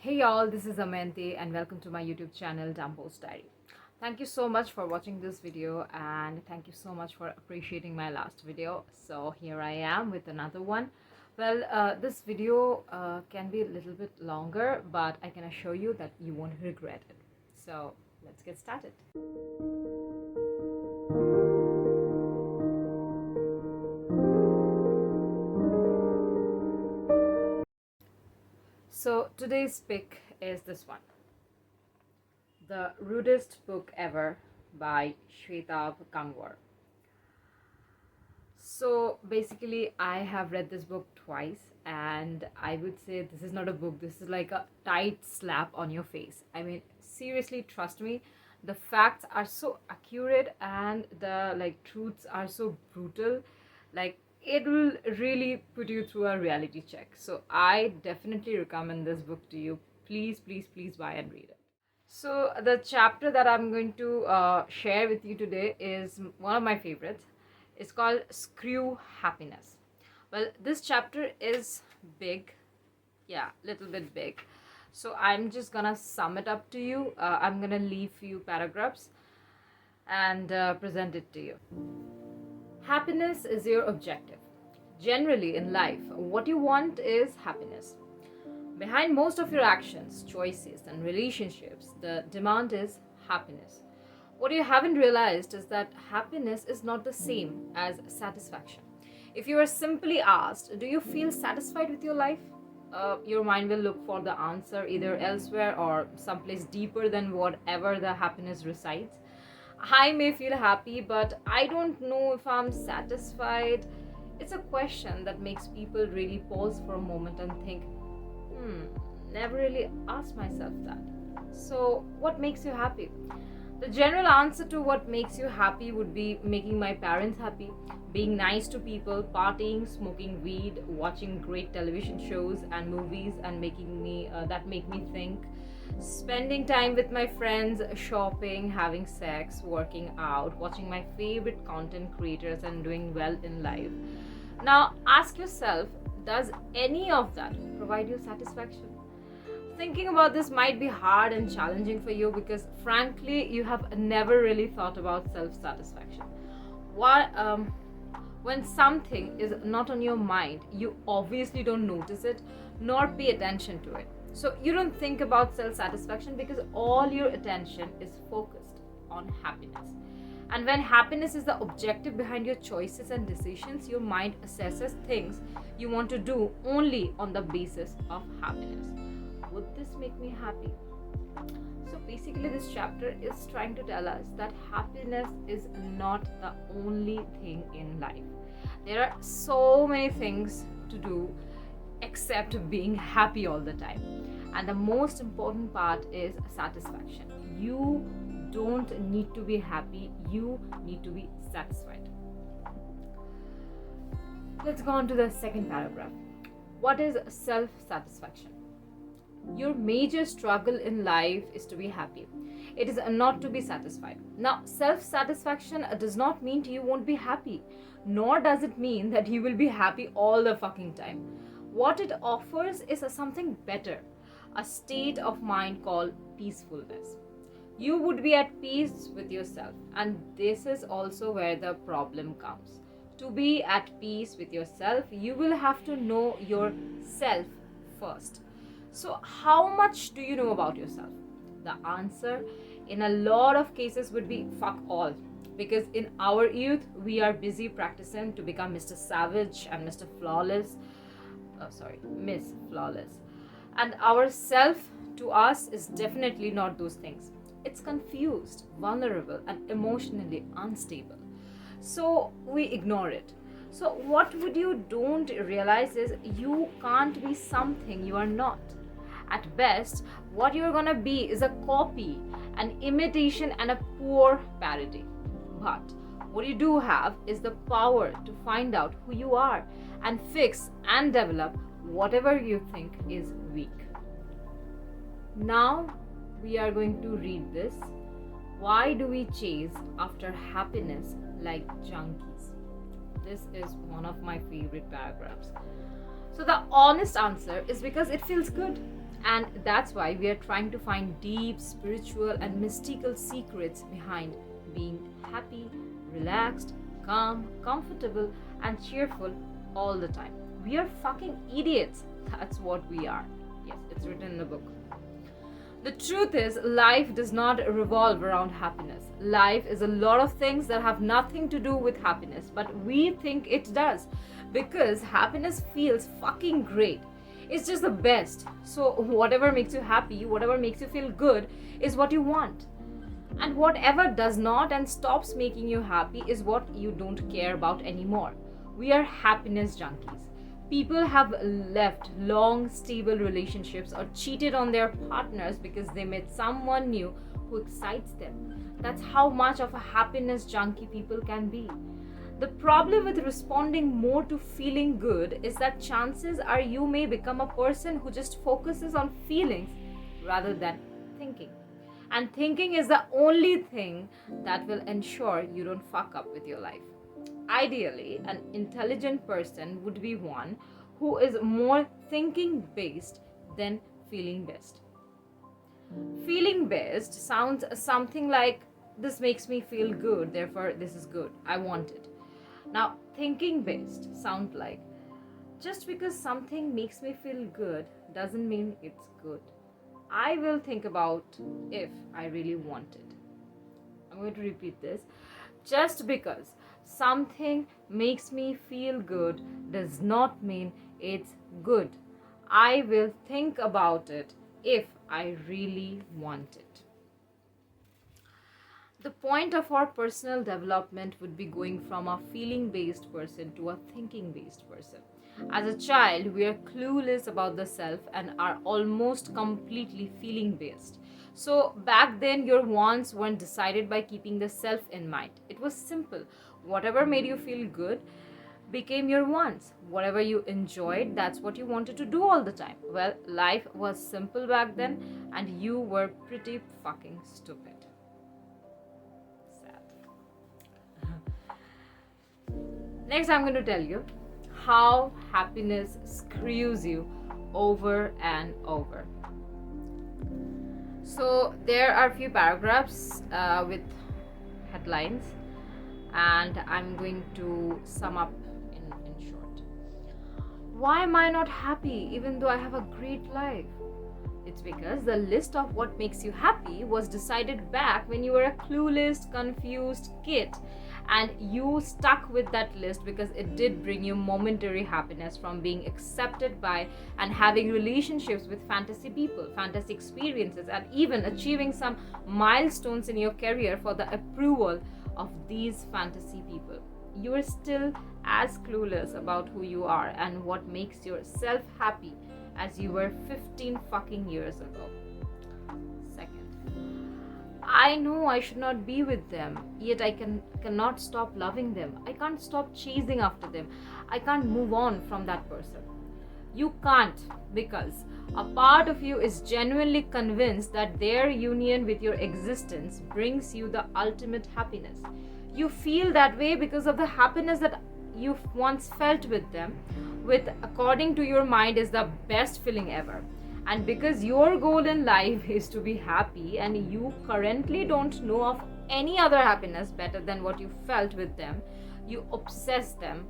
Hey y'all, this is Amanti and welcome to my YouTube channel Dumbo's Diary. Thank you so much for watching this video and thank you so much for appreciating my last video. So here I am with another one. Well, this video can be a little bit longer, but I can assure you that you won't regret it. So let's get started. So today's pick is this one. The Rudest Book Ever by Shwetabh Gangwar. So basically, I have read this book twice, and I would say this is not a book, this is like a tight slap on your face. I mean, seriously, trust me, the facts are so accurate and the truths are so brutal. It will really put you through a reality check. So I definitely recommend this book to you. Please, please, please buy and read it. So the chapter that I'm going to share with you today is one of my favorites. It's called Screw Happiness. Well, this chapter is big, yeah, little bit big. So I'm just gonna sum it up to you. I'm gonna leave few paragraphs and present it to you. Happiness is your objective. Generally in life, what you want is happiness. Behind most of your actions, choices, and relationships, the demand is happiness. What you haven't realized is that happiness is not the same as satisfaction. If you are simply asked, do you feel satisfied with your life? Your mind will look for the answer either elsewhere or someplace deeper than whatever the happiness resides. I may feel happy, but I don't know if I'm satisfied. It's a question that makes people really pause for a moment and think, never really asked myself that. So, what makes you happy? The general answer to what makes you happy would be making my parents happy, being nice to people, partying, smoking weed, watching great television shows and movies and making me that make me think, spending time with my friends, shopping, having sex, working out, watching my favorite content creators and doing well in life. Now, ask yourself, does any of that provide you satisfaction? Thinking about this might be hard and challenging for you because, frankly, you have never really thought about self-satisfaction. When something is not on your mind, you obviously don't notice it nor pay attention to it. So you don't think about self-satisfaction because all your attention is focused on happiness. And when happiness is the objective behind your choices and decisions, your mind assesses things you want to do only on the basis of happiness. Would this make me happy? So basically, this chapter is trying to tell us that happiness is not the only thing in life. There are so many things to do except being happy all the time. And the most important part is satisfaction. You don't need to be happy, you need to be satisfied. Let's go on to the second paragraph. What is self-satisfaction? Your major struggle in life is to be happy. It is not to be satisfied. Now, self-satisfaction does not mean you won't be happy, nor does it mean that you will be happy all the fucking time. What it offers is something better, a state of mind called peacefulness. You would be at peace with yourself, and this is also where the problem comes. To be at peace with yourself, you will have to know yourself first. So, how much do you know about yourself? The answer in a lot of cases would be fuck all. Because in our youth, we are busy practicing to become Mr. Savage and Mr. Flawless. Miss Flawless. And our self to us is definitely not those things. It's confused, vulnerable, and emotionally unstable. So we ignore it. So what would you don't realize is you can't be something you are not. At best, what you're gonna be is a copy, an imitation, and a poor parody. But what you do have is the power to find out who you are and fix and develop whatever you think is weak. Now we are going to read this. Why do we chase after happiness like junkies? This is one of my favorite paragraphs. So the honest answer is because it feels good. And that's why we are trying to find deep spiritual and mystical secrets behind being happy, relaxed, calm, comfortable, and cheerful all the time. We are fucking idiots. That's what we are. Yes, it's written in the book. The truth is, life does not revolve around happiness. Life is a lot of things that have nothing to do with happiness, but we think it does because happiness feels fucking great. It's just the best. So, whatever makes you happy, whatever makes you feel good, is what you want. And whatever does not and stops making you happy is what you don't care about anymore. We are happiness junkies. People have left long, stable relationships or cheated on their partners because they met someone new who excites them. That's how much of a happiness junkie people can be. The problem with responding more to feeling good is that chances are you may become a person who just focuses on feelings rather than thinking. And thinking is the only thing that will ensure you don't fuck up with your life. Ideally, an intelligent person would be one who is more thinking based than feeling based. Feeling based sounds something like this makes me feel good, therefore this is good. I want it. Now, thinking based sounds like just because something makes me feel good doesn't mean it's good. I will think about if I really want it. I'm going to repeat this. Just because something makes me feel good does not mean it's good. I will think about it if I really want it. The point of our personal development would be going from a feeling based person to a thinking based person. As a child, we are clueless about the self and are almost completely feeling based. So, back then, your wants weren't decided by keeping the self in mind. It was simple. Whatever made you feel good became your wants. Whatever you enjoyed, that's what you wanted to do all the time. Well, life was simple back then, and you were pretty fucking stupid. Next, I'm going to tell you how happiness screws you over and over. So, there are a few paragraphs with headlines, and I'm going to sum up in short. Why am I not happy even though I have a great life? It's because the list of what makes you happy was decided back when you were a clueless, confused kid. And you stuck with that list because it did bring you momentary happiness from being accepted by and having relationships with fantasy people, fantasy experiences, and even achieving some milestones in your career for the approval of these fantasy people. You are still as clueless about who you are and what makes yourself happy as you were 15 fucking years ago. I know I should not be with them, yet I cannot stop loving them. I can't stop chasing after them. I can't move on from that person. You can't, because a part of you is genuinely convinced that their union with your existence brings you the ultimate happiness. You feel that way because of the happiness that you once felt with them, which according to your mind is the best feeling ever. And because your goal in life is to be happy and you currently don't know of any other happiness better than what you felt with them, you obsess them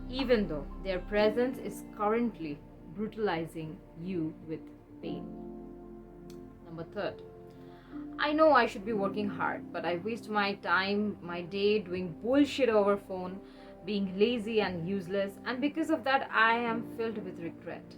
even though their presence is currently brutalizing you with pain. Number third, I know I should be working hard, but I waste my time, my day doing bullshit over phone, being lazy and useless, and because of that I am filled with regret.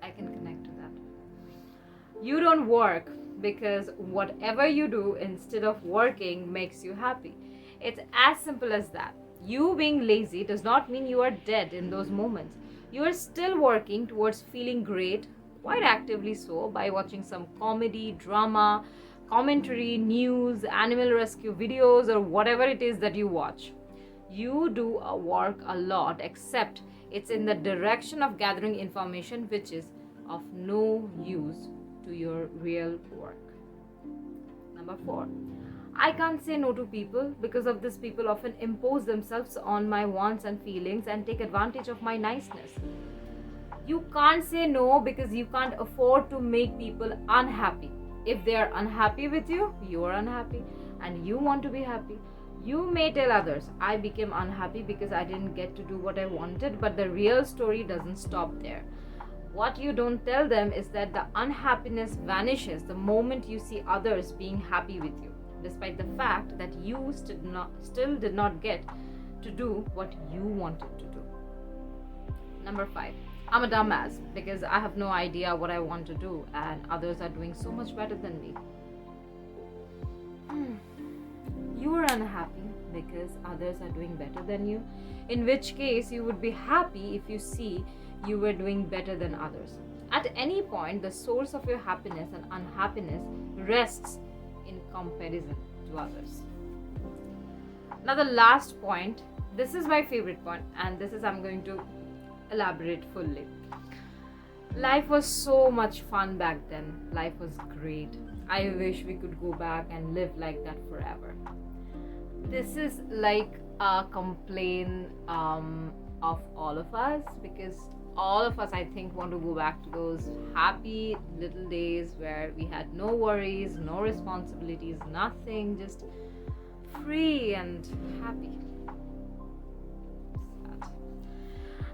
I can connect to that. You don't work because whatever you do instead of working makes you happy. It's as simple as that. You being lazy does not mean you are dead in those moments. You are still working towards feeling great, quite actively so, by watching some comedy, drama, commentary, news, animal rescue videos, or whatever it is that you watch. You do work a lot, except it's in the direction of gathering information which is of no use to your real work. Number 4, I can't say no to people because of this. People often impose themselves on my wants and feelings and take advantage of my niceness. You can't say no because you can't afford to make people unhappy. If they are unhappy with you, you are unhappy and you want to be happy. You may tell others, I became unhappy because I didn't get to do what I wanted, but the real story doesn't stop there. What you don't tell them is that the unhappiness vanishes the moment you see others being happy with you, despite the fact that you still did not get to do what you wanted to do. Number 5. I'm a dumbass because I have no idea what I want to do and others are doing so much better than me. You are unhappy because others are doing better than you, in which case you would be happy if you see you were doing better than others. At any point, the source of your happiness and unhappiness rests in comparison to others. Now, the last point, this is my favorite point, and this is I'm going to elaborate fully. Life was so much fun back then. Life was great. I wish we could go back and live like that forever. This is like a complaint of all of us, because all of us, I think, want to go back to those happy little days where we had no worries, no responsibilities, nothing, just free and happy. Sad.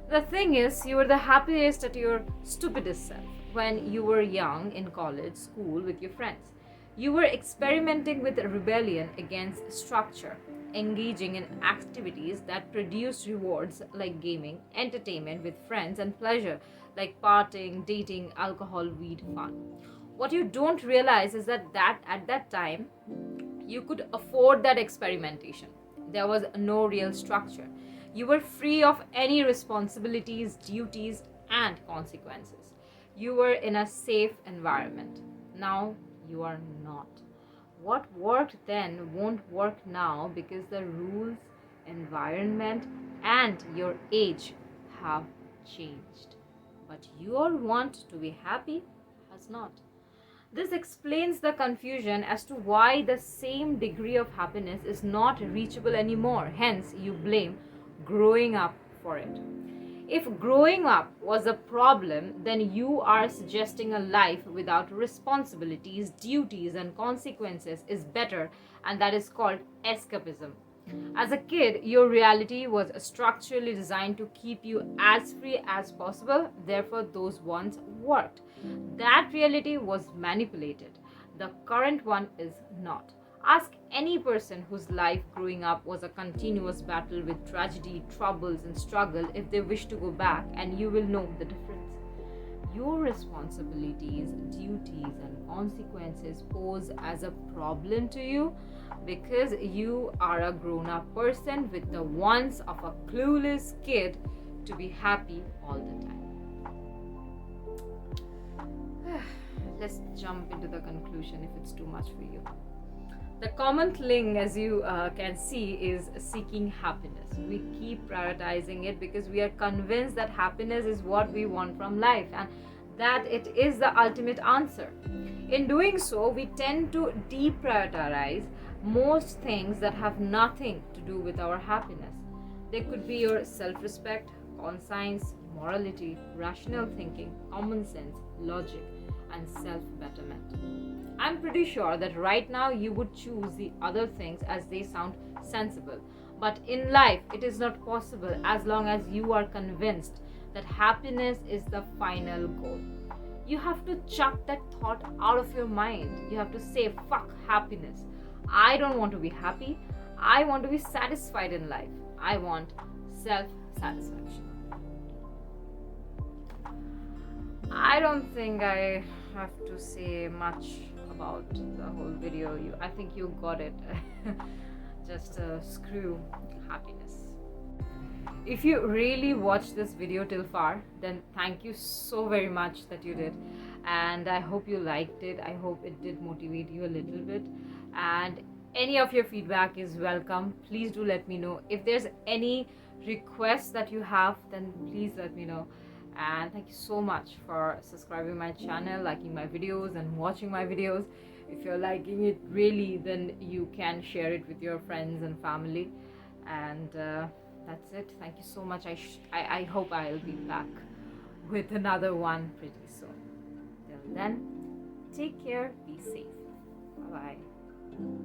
The thing is, you were the happiest at your stupidest self when you were young in college, school with your friends. You were experimenting with rebellion against structure, engaging in activities that produced rewards like gaming, entertainment with friends, and pleasure like partying, dating, alcohol, weed, fun. What you don't realize is that at that time, you could afford that experimentation. There was no real structure. You were free of any responsibilities, duties, and consequences. You were in a safe environment. Now you are not. What worked then won't work now because the rules, environment, and your age have changed. But your want to be happy has not. This explains the confusion as to why the same degree of happiness is not reachable anymore. Hence, you blame growing up for it. If growing up was a problem, then you are suggesting a life without responsibilities, duties, and consequences is better, and that is called escapism. As a kid, your reality was structurally designed to keep you as free as possible, therefore, those ones worked. That reality was manipulated. The current one is not. Ask any person whose life growing up was a continuous battle with tragedy, troubles, and struggle if they wish to go back, and you will know the difference. Your responsibilities, duties, and consequences pose as a problem to you because you are a grown-up person with the wants of a clueless kid to be happy all the time. Let's jump into the conclusion if it's too much for you. The common thing, as you can see, is seeking happiness. We keep prioritizing it because we are convinced that happiness is what we want from life and that it is the ultimate answer. In doing so, we tend to deprioritize most things that have nothing to do with our happiness. They could be your self-respect, conscience, morality, rational thinking, common sense, logic, and self-betterment. I'm pretty sure that right now you would choose the other things as they sound sensible. But in life, it is not possible as long as you are convinced that happiness is the final goal. You have to chuck that thought out of your mind. You have to say, fuck happiness. I don't want to be happy. I want to be satisfied in life. I want self-satisfaction. I don't think I have to say much about the whole video. I think you got it. Just screw happiness. If you really watched this video till far, then thank you so very much that you did, and I hope you liked it. I hope it did motivate you a little bit, and any of your feedback is welcome. Please do let me know. If there's any requests that you have, then please let me know. And thank you so much for subscribing my channel, liking my videos, and watching my videos. If you're liking it really, then you can share it with your friends and family. And that's it. Thank you so much. I hope I'll be back with another one pretty soon. Till then, take care, be safe. Bye bye.